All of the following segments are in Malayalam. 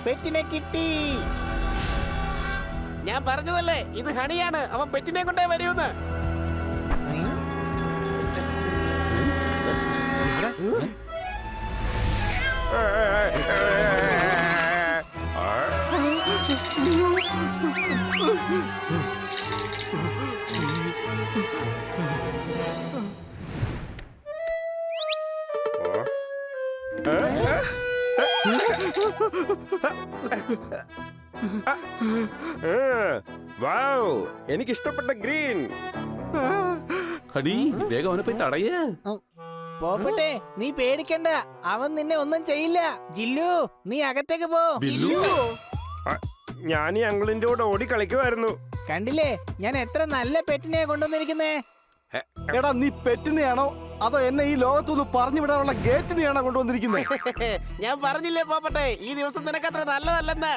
പെറ്റിനെ കിട്ടി. ഞാൻ പറഞ്ഞതല്ലേ ഇത് ഹണിയാണ്, അവൻ പെറ്റിനെ കൊണ്ടേ വരൂന്ന്. എനിക്ക് ഇഷ്ടപ്പെട്ട ഗ്രീൻ. ഹണി വേഗം അവനെ പോയി തടയേ. പോപ്പട്ടെ, നീ പേടിക്കണ്ട, അവൻ നിന്നെ ഒന്നും ചെയ്യില്ല. ജില്ലു, നീ അകത്തേക്ക് പോ. ഞാൻ ഈ അങ്കിളിന്റെ കൂടെ ഓടി കളിക്കുമായിരുന്നു. കണ്ടില്ലേ, ഞാൻ എത്ര നല്ല പെറ്റിനെയാ കൊണ്ടുവന്നിരിക്കുന്നേ. എടാ, നീ പെറ്റിനെയാണോ അതോ എന്നെ ഈ ലോകത്തൊന്ന് പറഞ്ഞു വിടാനുള്ള ഗേറ്റിനെയാണോ കൊണ്ടുവന്നിരിക്കുന്നത്? ഞാൻ പറഞ്ഞില്ലേ പോപ്പട്ടെ, ഈ ദിവസം നിനക്കത്ര നല്ലതല്ലെന്ന്.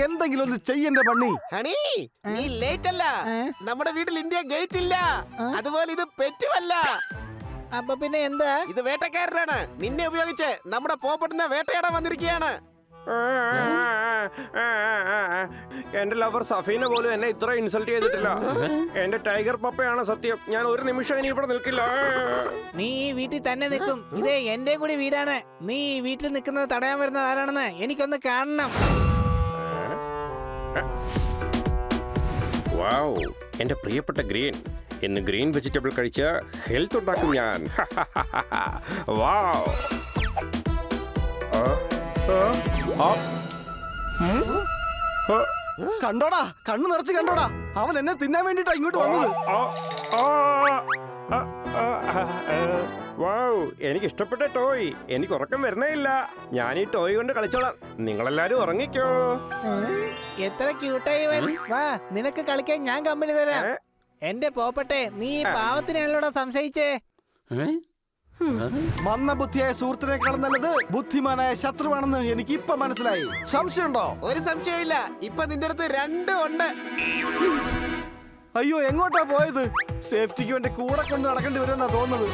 എന്തെങ്കിലും ഒന്ന് ചെയ്യണ്ട പണ്ണി. ഹണി, നീ ലേറ്റ് അല്ല. നമ്മുടെ വീട്ടിൽ ഇന്ത്യ ഗേറ്റ് ഇല്ല, അതുപോലെ ഇത് പെറ്റുമല്ല. അപ്പൊ പിന്നെ എന്താ? ഇത് വേട്ടക്കാരനാണ്. നിന്നെ ഉപയോഗിച്ച് നമ്മുടെ പോപ്പട്ടിനെ വേട്ടയാടാൻ വന്നിരിക്കുകയാണ്. എന്റെ ലവർ സഫീന പോലും എന്നെ ഇത്ര ഇൻസൾട്ട് ചെയ്തിട്ടില്ല. എന്റെ ടൈഗർ പപ്പയാണ് സത്യം. ഞാൻ ഒരു നിമിഷം ഇനി ഇവിടെ നിൽക്കില്ല. നീ ഈ വീട്ടിൽ തന്നെ നിൽക്കും. ഇതേ എന്റെ കൂടി വീടാണ്. നീ ഈ വീട്ടിൽ നിൽക്കുന്നത് തടയാൻ വരുന്നത് ആരാണെന്ന് എനിക്കൊന്ന് കാണണം. വാവ്, എന്റെ പ്രിയപ്പെട്ട ഗ്രീൻ. ഇന്ന് ഗ്രീൻ വെജിറ്റബിൾ കഴിച്ച ഹെൽത്ത് ഉണ്ടാക്കും ഞാൻ. വാവ്. കണ്ടോടാ, കണ്ണു നിറച്ച് കണ്ടോടാ, അവൻ എന്നെ തിന്നാൻ വേണ്ടിട്ടാ ഇങ്ങോട്ട് വന്നത്. വാവ്, എനിക്ക് ഇഷ്ടപ്പെട്ട ടോയ്. എനിക്ക് ഉറക്കം വരുന്നേ ഇല്ല. ഞാൻ ഈ ടോയ് കൊണ്ട് കളിച്ചോളാം. നിങ്ങളെല്ലാരും ഉറങ്ങിക്കോ. എത്ര ക്യൂട്ടായി ഇവൻ. വാ, നിനക്ക് കളിക്കാൻ ഞാൻ കമ്പനി തരാം. എന്റെ പോപ്പട്ടെ, നീ ഈ പാവത്തിനാണല്ലോടാ സംശയിച്ചേ. മന്ദബുദ്ധിയായ സുഹൃത്തിനേക്കാളും നല്ലത് ബുദ്ധിമാനായ ശത്രുവാണെന്ന് എനിക്ക് ഇപ്പൊ മനസ്സിലായി. സംശയമുണ്ടോ? ഒരു സംശയമില്ല, ഇപ്പൊ നിന്റെ അടുത്ത് രണ്ടും ഉണ്ട്. അയ്യോ, എങ്ങോട്ടാ പോയത്? സേഫ്റ്റിക്ക് വേണ്ടി കൂടെ കൊണ്ട് നടക്കേണ്ടി വരുമെന്നാ തോന്നുന്നത്.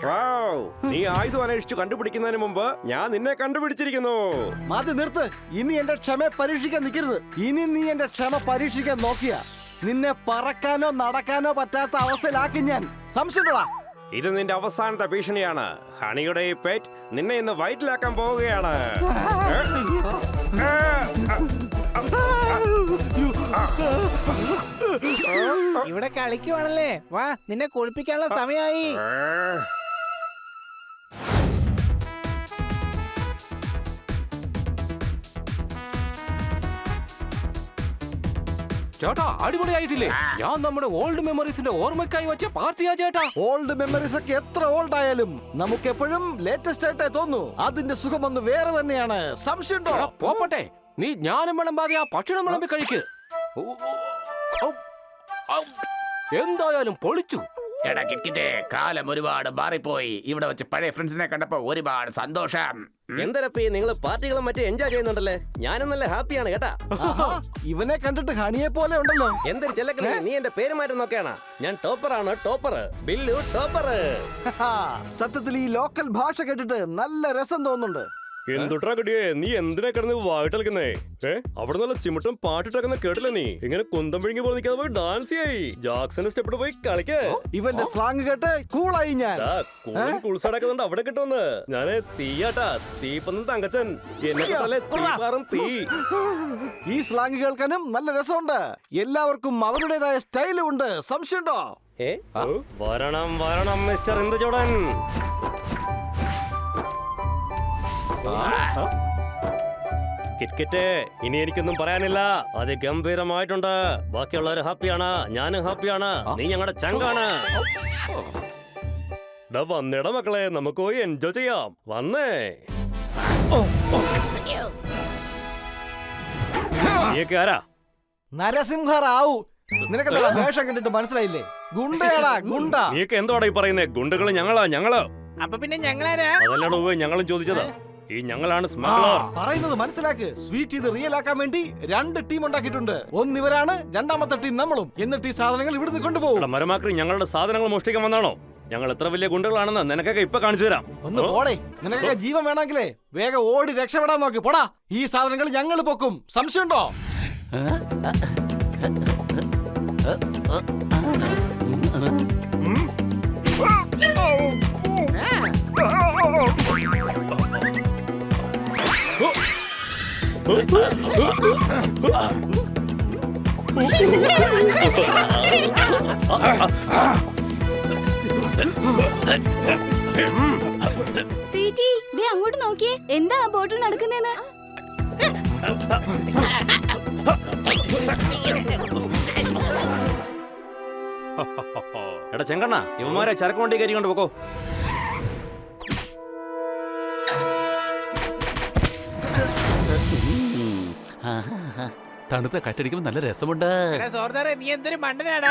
വാവ്, നീ ആയുധം അന്വേഷിച്ചു കണ്ടുപിടിക്കുന്നതിന് മുമ്പ് ഞാൻ നിന്നെ കണ്ടുപിടിച്ചിരിക്കുന്നു. മതി, നിർത്ത്. ഇനി എന്റെ ക്ഷമ പരീക്ഷിക്കാൻ നിൽക്കരുത്. ഇനി നീ എന്റെ ക്ഷമ പരീക്ഷിക്കാൻ നോക്കിയ നിന്നെ പറക്കാനോ നടക്കാനോ പറ്റാത്ത അവസ്ഥയിലാക്കി ഞാൻ. സംശയമുണ്ടോ? ഇത് നിന്റെ അവസാനത്തെ ഭീഷണിയാണ്. ഹണിയുടെ ഈ പെറ്റ് നിന്നെ ഇന്ന് വയറ്റിലാക്കാൻ പോവുകയാണ്. ഇവിടെ കളിക്കുവാണല്ലേ. വാ, നിന്നെ കുളിപ്പിക്കാനുള്ള സമയമായി. ചേട്ടാ, അടിപൊളിയായിട്ടില്ലേ? ഞാൻ നമ്മുടെ ഓൾഡ് മെമ്മറീസിന്റെ ഓർമ്മക്കായി വെച്ച പാർട്ടിയാ ചേട്ടാ. ഓൾഡ് മെമ്മറീസ് ഒക്കെ എത്ര ഓൾഡ് ആയാലും നമുക്ക് എപ്പോഴും ലേറ്റസ്റ്റ് ആയിട്ടേ തോന്നൂ. അതിന്റെ സുഖം ഒന്ന് വേറെ തന്നെയാണ്. സംശയമുണ്ടോ? പോപ്പട്ടെ, നീ ജ്ഞാനം വിളമ്പാതെ ആ ഭക്ഷണം വിളമ്പി കഴിക്ക്. എന്തായാലും പൊളിച്ചു. എടാ കിറ്റ്കിറ്റേ, കാലം ഒരുപാട് മാറിപ്പോയി. ഇവിടെ വെച്ച് പഴയ ഫ്രണ്ട്സിനെ കണ്ടപ്പോ ഒരുപാട് സന്തോഷം. എന്തരപ്പ നിങ്ങൾ പാർട്ടികളും മറ്റേ എൻജോയ് ചെയ്യുന്നുണ്ടല്ലേ? ഞാനും നല്ല ഹാപ്പിയാണ് കേട്ടാ. ഇവനെ കണ്ടിട്ട് ഹണിയെ പോലെ ഉണ്ടല്ലോ. എന്തൊരു ചെല്ലക്കണേ, നീ എന്റെ പേര് മാറ്റം നോക്കിയാണ്. ഞാൻ ടോപ്പറാണ്, ടോപ്പർ. ബില്ലു ടോപ്പർ. സത്യത്തിൽ ഈ ലോക്കൽ ഭാഷ കേട്ടിട്ട് നല്ല രസം തോന്നുന്നുണ്ട്. എന്തുട്ടാ കടിയേ, നീ എന്തിനാ കിടന്ന് വായിട്ടളിക്കുന്നേ? അവിടെ നല്ല ചിമിട്ടും പാട്ടിട്ടൊക്കെ കേട്ടില്ല നീ? ഇങ്ങനെ കുന്തം പിഴുങ്ങി പോലെ നിൽക്കാതെ പോയി ഡാൻസ് ചെയ്യ്. ജാക്സന്റെ സ്റ്റെപ്പിട്ട് പോയി കളിക്കേ. ഇവന്റെ സ്ലാങ് കേട്ട് കൂളായി ഞാൻ. കുളിസടക്കുന്നുണ്ട് അവിടെ കിട്ടുമെന്ന്. ഞാന് തീയാട്ടാ, തീപ്പൊന്നും തങ്കച്ചൻ. എന്നെ കേട്ടാലേ തീപാറും തീ. ഈ സ്ലാങ് കേൾക്കാനും നല്ല രസമുണ്ട്. എല്ലാവർക്കും അവരുടേതായ സ്റ്റൈലും ഉണ്ട്. സംശയമുണ്ടോ? വരണം വരണം മിസ്റ്റർ ഇന്ദുചൂടൻ. കിറ്റ്കിറ്റ്, ഇനി എനിക്കൊന്നും പറയാനില്ല. അത് ഗംഭീരമായിട്ടുണ്ട്. ബാക്കിയുള്ളവര് ഹാപ്പിയാണ്, ഞാനും ഹാപ്പിയാണ്. നീ ഞങ്ങളുടെ ചങ്കാണ്. വന്നേടാ മക്കളെ, നമുക്ക് പോയി എൻജോയ് ചെയ്യാം. വന്നേ. നീയൊക്കെ ആരാ? നരസിംഹറാവു. നിനക്കെന്താ വേഷം കണ്ടിട്ട് മനസ്സിലായില്ലേ? ഗുണ്ടയാടാ, ഗുണ്ട. നീയൊക്കെ എന്തോടാ ഈ പറയുന്നേ? ഗുണ്ടകള് ഞങ്ങള്. അപ്പൊ പിന്നെ ഞങ്ങളാരാ? അതല്ലാടോ ഞങ്ങളും ചോദിച്ചത്. ഈ ഞങ്ങളാണ് സ്മഗ്ലർ. പറയുന്നത് മനസ്സിലാക്ക്. സ്വീറ്റ് ഇത് റിയൽ ആക്കാൻ വേണ്ടി രണ്ട് ടീം ഉണ്ടാക്കിയിട്ടുണ്ട്. ഒന്നിവരാണ്, രണ്ടാമത്തെ ടീം നമ്മളും. എന്നിട്ട് ഈ സാധനങ്ങൾ ഇവിടുന്ന് കൊണ്ടുപോകും. മരമാക്രി ഞങ്ങളുടെ സാധനങ്ങൾ മോഷ്ടിക്കാൻ വന്നാണോ? ഞങ്ങൾ എത്ര വലിയ ഗുണ്ടകളാണെന്ന് നിനക്കൊക്കെ ഇപ്പൊ കാണിച്ചു തരാം. ഒന്ന് പോടേ. നിനക്കൊക്കെ ജീവൻ വേണമെങ്കിലേ വേഗം ഓടി രക്ഷപ്പെടാൻ നോക്ക്. പോടാ. ഈ സാധനങ്ങൾ ഞങ്ങൾ പൊക്കും. സംശയമുണ്ടോ? സ്വീറ്റി, ദേ അങ്ങോട്ട് നോക്കിയേ. എന്താ ആ ബോട്ടിൽ നടക്കുന്നേന്ന്? എടാ ചെങ്കണ്ണ, ഇവന്മാരെ ചരക്ക് വണ്ടി കയറി കൊണ്ട് പോക്കോ. തണുത്ത കാറ്റടിക്കുമ്പോ നല്ല രസമുണ്ട്. നീ എന്തൊരു മണ്ടനാടാ.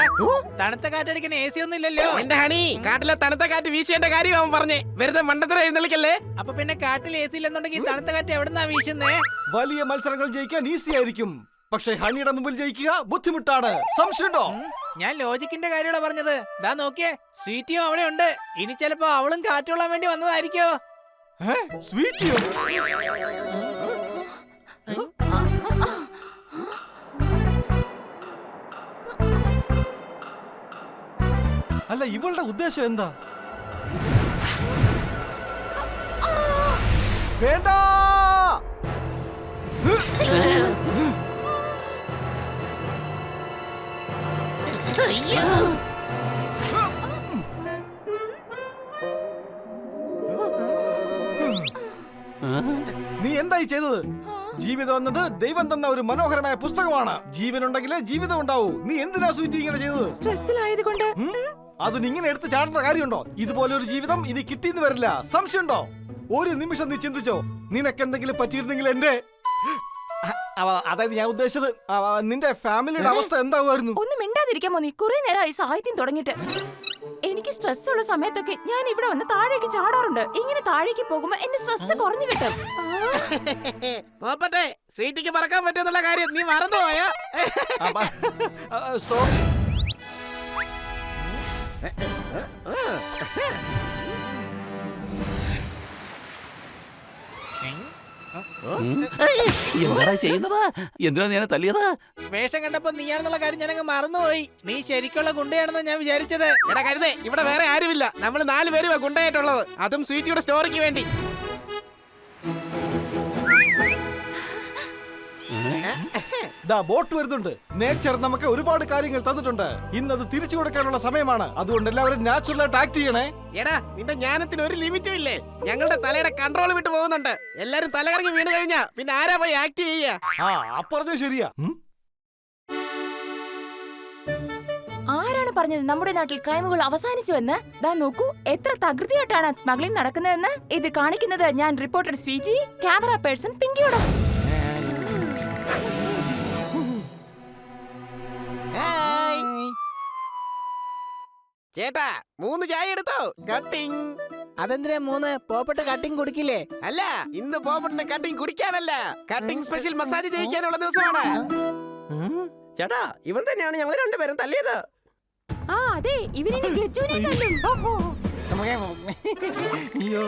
തണുത്ത കാറ്റടിക്കാൻ AC ഒന്നും ഇല്ലല്ലോ. എന്റെ ഹണി, കാട്ടിലെ തണുത്ത കാറ്റ് വീശേണ്ട കാര്യം അവൻ പറഞ്ഞേ. വെറുതെ മണ്ടത്തരം എഴുന്നള്ളിക്കല്ലേ. അപ്പൊ പിന്നെ കാട്ടിൽ AC ഇല്ലെന്നുണ്ടെങ്കിൽ തണുത്ത കാറ്റ് എവിടുന്നാ വീശുന്നേ? വലിയ മത്സരങ്ങൾ ജയിക്കാൻ ഈസി ആയിരിക്കും, പക്ഷെ ഹണിയുടെ മുമ്പിൽ ജയിക്കുക ബുദ്ധിമുട്ടാണ്. സംശയമുണ്ടോ? ഞാൻ ലോജിക്കിന്റെ കാര്യമാണ് പറഞ്ഞത്. ദാ നോക്കിയേ, സ്വീറ്റിയും അവിടെ ഉണ്ട്. ഇനി ചിലപ്പോ അവളും കാറ്റുകൊള്ളാൻ വേണ്ടി വന്നതായിരിക്കോ? സ്വീറ്റിയോ? അല്ല, ഇവളുടെ ഉദ്ദേശം എന്താ? വേണ്ട. നീ എന്തായി ചെയ്തത്? ജീവിതം എന്നത് ദൈവം തന്ന ഒരു മനോഹരമായ പുസ്തകമാണ്. ജീവനുണ്ടെങ്കിലേ ജീവിതം ഉണ്ടാവൂ. നീ എന്തിനാ സ്വീറ്റി ഇങ്ങനെ ചെയ്തത്? സ്ട്രെസ്സിലായതുകൊണ്ട്. അതിന് ഇങ്ങനെ എടുത്ത് ചാടേണ്ട കാര്യമുണ്ടോ? ഇതുപോലെ ഒരു ജീവിതം ഇനി കിട്ടിയെന്ന് വരില്ല. സംശയമുണ്ടോ? ഒരു നിമിഷം നീ ചിന്തിച്ചോ, നിനക്ക് എന്തെങ്കിലും പറ്റിയിരുന്നെങ്കിൽ എന്റെ അതായത് ഞാൻ ഉദ്ദേശിച്ചത് നിന്റെ ഫാമിലിയുടെ അവസ്ഥ എന്താവുമായിരുന്നു? ഒന്നും മിണ്ടാതിരിക്കാമോ നീ? കുറെ നേരമായി സാഹിത്യം തുടങ്ങിയിട്ട്. എനിക്ക് സ്ട്രെസ് ഉള്ള സമയത്തൊക്കെ ഞാൻ ഇവിടെ വന്ന് താഴേക്ക് ചാടാറുണ്ട്. ഇങ്ങനെ താഴേക്ക് പോകുമ്പോ എന്റെ സ്ട്രെസ് കുറഞ്ഞു കിട്ടും. പോപ്പട്ടെ, സ്വീറ്റിക്ക് പറക്കാൻ പറ്റുന്നുള്ള കാര്യം നീ മറന്നുപോയോ? സോറി. എന്താ ചെയ്യുന്നത്? എന്തിനാ ഞാൻ തല്ലിയത്? വേഷം കണ്ടപ്പോ നീയാണെന്നുള്ള കാര്യം ഞാനങ്ങ് മറന്നുപോയി. നീ ശരിക്കുള്ള ഗുണ്ടയാണെന്ന് ഞാൻ വിചാരിച്ചത്. എടാ കരുതേ, ഇവിടെ വേറെ ആരുമില്ല. നമ്മൾ 4 പേരുമാ ഗുണ്ടയായിട്ടുള്ളത്. അതും സ്വീറ്റിയുടെ സ്റ്റോറിക്ക് വേണ്ടി. ബോട്ട് വരുന്നുണ്ട്. നേച്ചർ നമുക്ക് ഒരുപാട് കാര്യങ്ങൾ തന്നിട്ടുണ്ട്. ഇന്നത് തിരിച്ചു കൊടുക്കാനുള്ള സമയമാണ്. അതുകൊണ്ട് എല്ലാവരും നാച്ചുറൽ ആയിട്ട് ആക്ട് ചെയ്യണേ. എടാ, നിന്റെ ജ്ഞാനത്തിന് ഒരു ലിമിറ്റും ഇല്ലേ? ഞങ്ങളുടെ തലയുടെ കൺട്രോൾ വിട്ടു പോകുന്നുണ്ട്. എല്ലാരും തലകറങ്ങി വീണ് കഴിഞ്ഞാ പിന്നെ ആരാ പോയി ആക്ട് ചെയ്യാ? അപ്പറഞ്ഞ ശരിയാ. ആരാണ് പറഞ്ഞത് നമ്മുടെ നാട്ടിൽ ക്രൈമുകൾ അവസാനിച്ചുവെന്ന്? ദാ നോക്കൂ, എത്ര തകൃതിയായിട്ടാണ് സ്മഗ്ലിംഗ് നടക്കുന്നതെന്ന്. ഇത് കാണിക്കുന്നത് ഞാൻ, റിപ്പോർട്ടർ സ്വീറ്റി, ക്യാമറ പേഴ്സൺ പിങ്കിയോടും. ചേട്ടാ, 3 ചായ എടുത്തോ? കട്ടിങ്. അതെന്തിനാ 3? പോപ്പട്ട് കട്ടിങ് കുടിക്കില്ലേ? അല്ല, ഇന്ന് പോപ്പട്ടിന് കട്ടിങ് കുടിക്കാനല്ല, കട്ടിങ് സ്പെഷ്യൽ മസാജ് ചെയ്യിക്കാനുള്ള ദിവസമാണ്. ചേട്ടാ, ഇവൻ തന്നെയാണ് ഞങ്ങൾ രണ്ടുപേരും തല്ലിയത്. അതെ, ഇവനെ ഗജുവിനെ തല്ലും. അയ്യോ,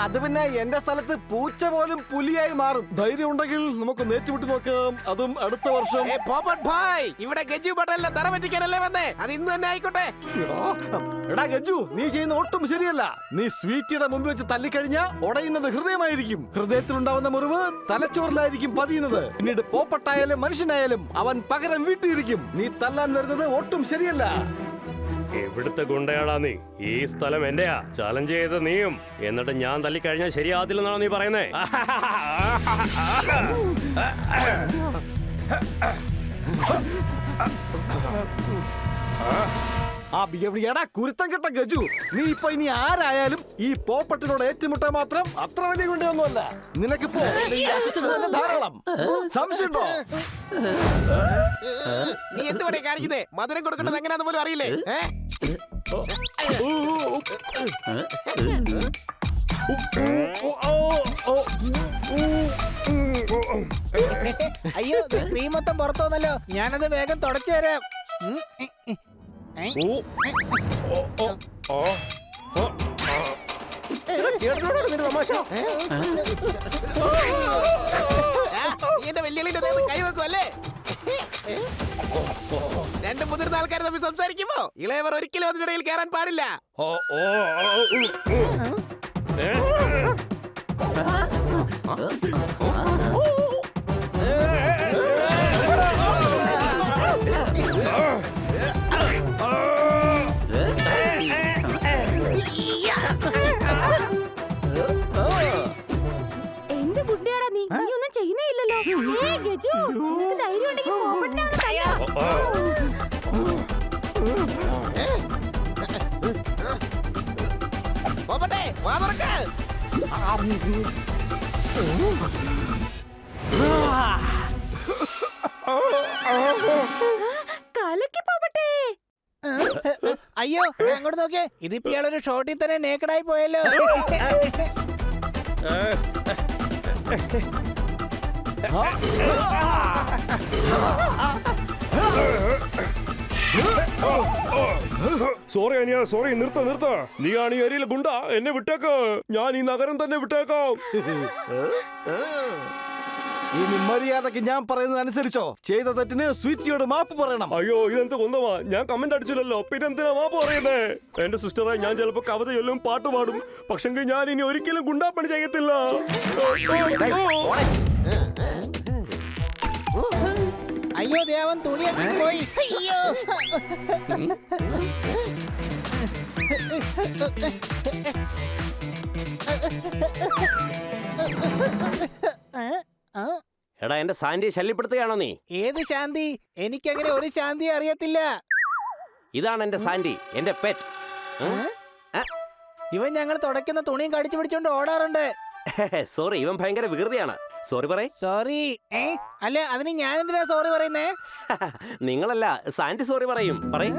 അത് പിന്നെ എന്റെ സ്ഥലത്ത് പൂച്ച പോലും പുലിയായി മാറും. ധൈര്യം ഉണ്ടെങ്കിൽ നമുക്ക് നേറ്റുവിട്ട് നോക്കാം, അതും അടുത്ത വർഷം. പോപ്പട്ട് ഭായ്, ഇവിടെ ഗജു പട്ടേലിനെ തറ പറ്റിക്കാനല്ലേ വന്നേ? അത് ഇന്ന് തന്നെ ആയിക്കോട്ടെ. എടാ ഗജു, നീ ചെയ്യുന്ന ഒട്ടും ശരിയല്ല. നീ സ്വീറ്റിയുടെ മുമ്പ് വെച്ച് തല്ലിക്കഴിഞ്ഞാൽ ഉടയുന്നത് ഹൃദയമായിരിക്കും. ഹൃദയത്തിലുണ്ടാവുന്ന മുറിവ് തലച്ചോറിലായിരിക്കും പതിയുന്നത്. പിന്നീട് പോപ്പട്ടായാലും മനുഷ്യനായാലും അവൻ പകരം വീട്ടിയിരിക്കും. നീ തല്ലാൻ വരുന്നത് ഒട്ടും ശരിയല്ല. എവിടുത്തെ ഗുണ്ടയാടാ നീ? ഈ സ്ഥലം എന്റെയാ. ചലഞ്ച് ചെയ്ത നീയും. എന്നിട്ട് ഞാൻ തല്ലിക്കഴിഞ്ഞാൽ ശരിയാകത്തില്ലെന്നാണോ നീ പറയുന്നേ? എടാ കുരുത്തം കെട്ട ഗജു, നീ ഇപ്പൊ ഇനി ആരായാലും ഈ പോപ്പട്ടിനോട് ഏറ്റുമുട്ടാൻ മാത്രം അത്ര വലിയ ഗുണ്ടയൊന്നുമല്ല. നിനക്കിപ്പോ ധാരാളം. സംശയമുണ്ടോ? നീ എന്തുപടി കാണിക്കുന്നേ? മധുരം കൊടുക്കേണ്ടത് എങ്ങനെയാന്ന് പോലും അറിയില്ലേ? അയ്യോ, ക്രീം മൊത്തം പുറത്തു വന്നല്ലോ. ഞാനത് വേഗം തുടച്ചു തരാം. ചേട്ടനോടാണ് നിന്റെ തമാശ. എന്റെ വെല്ലുവിളിയിൽ കൈവെക്കും അല്ലേ? രണ്ട് മുതിർന്ന ആൾക്കാർ തമ്മിൽ സംസാരിക്കുമ്പോ ഇളയവർ ഒരിക്കലും അതിനിടയിൽ കയറാൻ പാടില്ല. എന്ത് ബുദ്ധിയാടാ നീ ഒന്നും ചെയ്യുന്നേ ഇല്ലല്ലോ. ഗജു, നിനക്ക് ധൈര്യം ഉണ്ടെങ്കിൽ പോപ്പട്ടിനെ ഒന്ന് തല്ലോ. പോപ്പട്ടെ, വാ തുറക്ക്. കലക്കി പോപ്പട്ടെ. അയ്യോ അങ്ങോട്ട് നോക്കിയേ, ഇതിപ്പോ ഇയാളൊരു ഷോട്ടിൽ തന്നെ നേക്കഡായി പോയല്ലോ. സോറി അനിയ, സോറി. നിർത്ത. നീയാണ് ഈ ഏരിയയിലെ ഗുണ്ട. എന്നെ വിട്ടേക്ക്. ഞാൻ ഈ നഗരം തന്നെ വിട്ടേക്കാം. ഇനി മര്യാദക്ക് ഞാൻ പറയുന്നത് അനുസരിച്ചോ. ചെയ്ത തെറ്റിന് സ്വീറ്റിയോട് മാപ്പ് പറയണം. അയ്യോ, ഇതെന്ത് കൊന്തമാ. ഞാൻ കമന്റ് അടിച്ചില്ലല്ലോ, പിന്നെ എന്തിനാ മാപ്പ് പറയുന്നേ? എന്റെ സിസ്റ്ററെ, ഞാൻ ചിലപ്പോ കവിത ചൊല്ലും, പാട്ട് പാടും. പക്ഷെങ്കിൽ ഞാൻ ഇനി ഒരിക്കലും ഗുണ്ടാപ്പണി ചെയ്യത്തില്ല. അയ്യോ ദേവൻ തുണി എടുത്ത് പോയി. അയ്യോ എടാ, എന്റെ സാന്റിയെ ശല്യപ്പെടുത്തുകയാണോ നീ? ഏത് ശാന്തി? എനിക്കങ്ങനെ ഒരു ശാന്തി അറിയത്തില്ല. ഇതാണ് എന്റെ സാന്റി, എന്റെ പെറ്റ്. ഇവൻ ഞങ്ങൾ തുടയ്ക്കുന്ന തുണിയും കടിച്ചു പിടിച്ചോണ്ട് ഓടാറുണ്ട്. സോറി, ഇവൻ ഭയങ്കര വികൃതിയാണ്. സോറി പറയ്. സോറി. അല്ല, അതിന് ഞാൻ എന്തിനാ സോറി പറയുന്നേ? നിങ്ങളല്ല, സാന്റി സോറി പറയും. പറയും.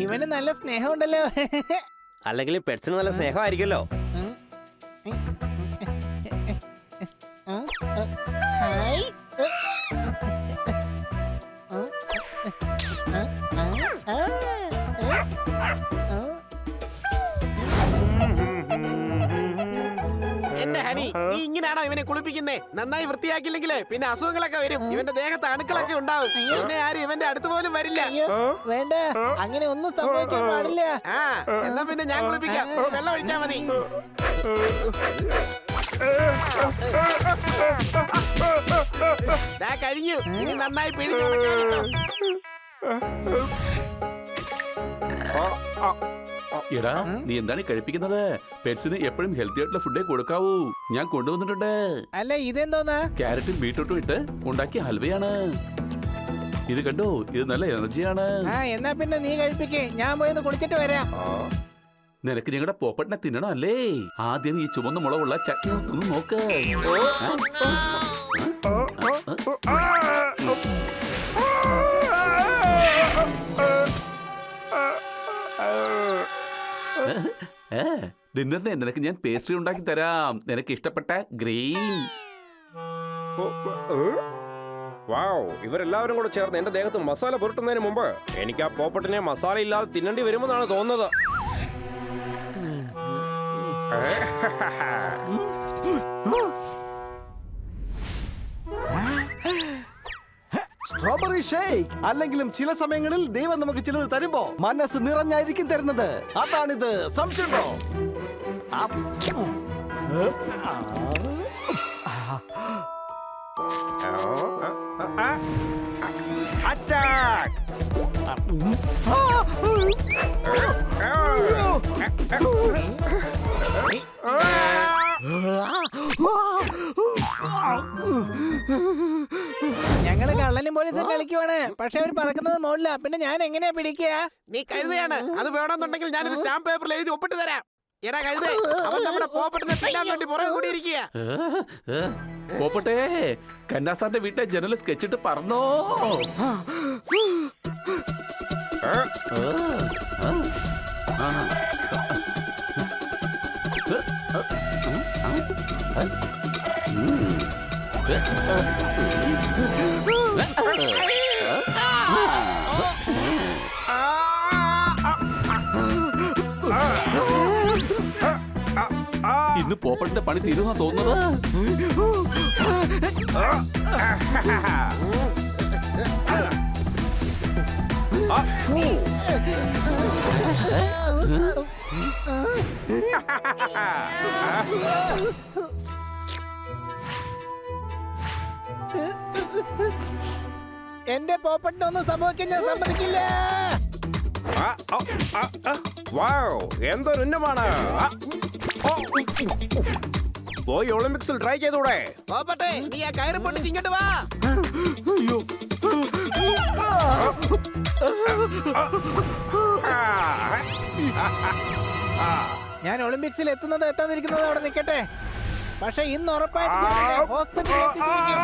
ഇവന് നല്ല സ്നേഹമുണ്ടല്ലോ. അല്ലെങ്കിൽ പെറ്റ്സിന് നല്ല സ്നേഹമായിരിക്കല്ലോ. ഹായ്. എന്റെ ഹണി, നീ ഇങ്ങനെയാണോ ഇവനെ കുളിപ്പിക്കുന്നേ? നന്നായി വൃത്തിയാക്കില്ലെങ്കിലേ പിന്നെ അസുഖങ്ങളൊക്കെ വരും. ഇവന്റെ ദേഹത്ത് അണുക്കളൊക്കെ ഉണ്ടാവും. പിന്നെ ആരും ഇവന്റെ അടുത്ത് പോലും വരില്ല. അയ്യോ, വേണ്ട, അങ്ങനെ ഒന്നും സംഭവിക്കാൻ പാടില്ല. ആ, എന്നാ പിന്നെ ഞാൻ കുളിപ്പിക്കാം. വെള്ളം ഒഴിച്ചാ മതി. ദാ കഴിഞ്ഞു. ഇനി നന്നായി പിഴിഞ്ഞു ഉണക്കാനുണ്ടോ? എടാ, നീ എന്താണ് കഴിപ്പിക്കുന്നത്? പെറ്റ്സിന് എപ്പോഴും ഹെൽത്തി ആയിട്ടുള്ള ഫുഡേ കൊടുക്കാവൂ. ഞാൻ കൊണ്ടുവന്നിട്ടുണ്ട്. അല്ല, ഇതെന്തോന്നാ? ക്യാരറ്റും ബീട്രൂട്ടും ഇട്ട് ഉണ്ടാക്കിയ ഹൽവയാണ്. ഇത് കണ്ടോ, ഇത് നല്ല എനർജിയാണ്. എന്നാ പിന്നെ നീ കഴിപ്പിക്കേ, ഞാൻ പോയി കുളിച്ചിട്ട് വരാം. നിനക്ക് ഞങ്ങളുടെ പോപ്പട്ടിനെ തിന്നണം അല്ലേ? ആദ്യം ഈ ചുവന്ന മുളകുള്ള ചട്നി ഒന്ന് നോക്ക്. ഡിന്നറിന് നിനക്ക് ഞാൻ പേസ്ട്രി ഉണ്ടാക്കി തരാം. നിനക്ക് ഇഷ്ടപ്പെട്ട ഗ്രീൻ. വാവ്, ഇവരെല്ലാവരും കൂടെ ചേർന്ന് എന്റെ ദേഹത്ത് മസാല പുരട്ടുന്നതിന് മുമ്പ് എനിക്ക് ആ പോപ്പട്ടിനെ മസാല ഇല്ലാതെ തിന്നേണ്ടി വരുമെന്നാണ് തോന്നുന്നത്. Strawberry shake. അല്ലെങ്കിലും ചില സമയങ്ങളിൽ ദൈവം നമുക്ക് ചിലത് തരുമ്പോ മനസ്സ് നിറഞ്ഞായിരിക്കും തരുന്നത്. അതാണിത്. സംശയമുണ്ടോ? അറ്റാക്ക്! ഞങ്ങള് കള്ളനും പോലീസും കളിക്കുവാണ്. പക്ഷെ അവർ പറക്കുന്നത് മുകളില. പിന്നെ ഞാൻ എങ്ങനെയാ പിടിക്കുക? നീ കഴുതയാണ്. അത് വേണമെന്നുണ്ടെങ്കിൽ ഞാനൊരു സ്റ്റാമ്പ് പേപ്പറിൽ എഴുതി ഒപ്പിട്ട് തരാം. എടാ കഴുതേ, അവൻ നമ്മുടെ പോപ്പട്ടിനെ തിന്നാൻ വേണ്ടി പുറകെ കൂടിയിരിക്കുക. പോപ്പട്ടെ, കന്നാസാറിന്റെ വീട്ടെ ജനൽ സ്കെച്ചിട്ട് പറഞ്ഞോ. ഇന്ന് പോപ്പട്ടിന്റെ പണി തീരുന്നാ തോന്നുന്നത്. എന്റെ പോപ്പട്ടിനൊന്നും സംഭവിക്കാൻ ഞാൻ സമ്മതിക്കില്ല. എന്തൊരു ഉന്നമാണ്. പോയി ഒളിമ്പിക്സിൽ ട്രൈ ചെയ്തൂടെ? പോപ്പട്ടെ, നീ ആ കയറ് പൊട്ടിച്ച് ഇങ്ങോട്ട് വാ. ഞാൻ ഒളിമ്പിക്സിൽ എത്തുന്നത് എത്താതിരിക്കുന്നത് അവിടെ നിൽക്കട്ടെ. പക്ഷെ ഇന്ന് ഉറപ്പായിട്ട് ഞാൻ എന്നെ ഹോസ്പിറ്റലിൽ എത്തിച്ചിരിക്കും.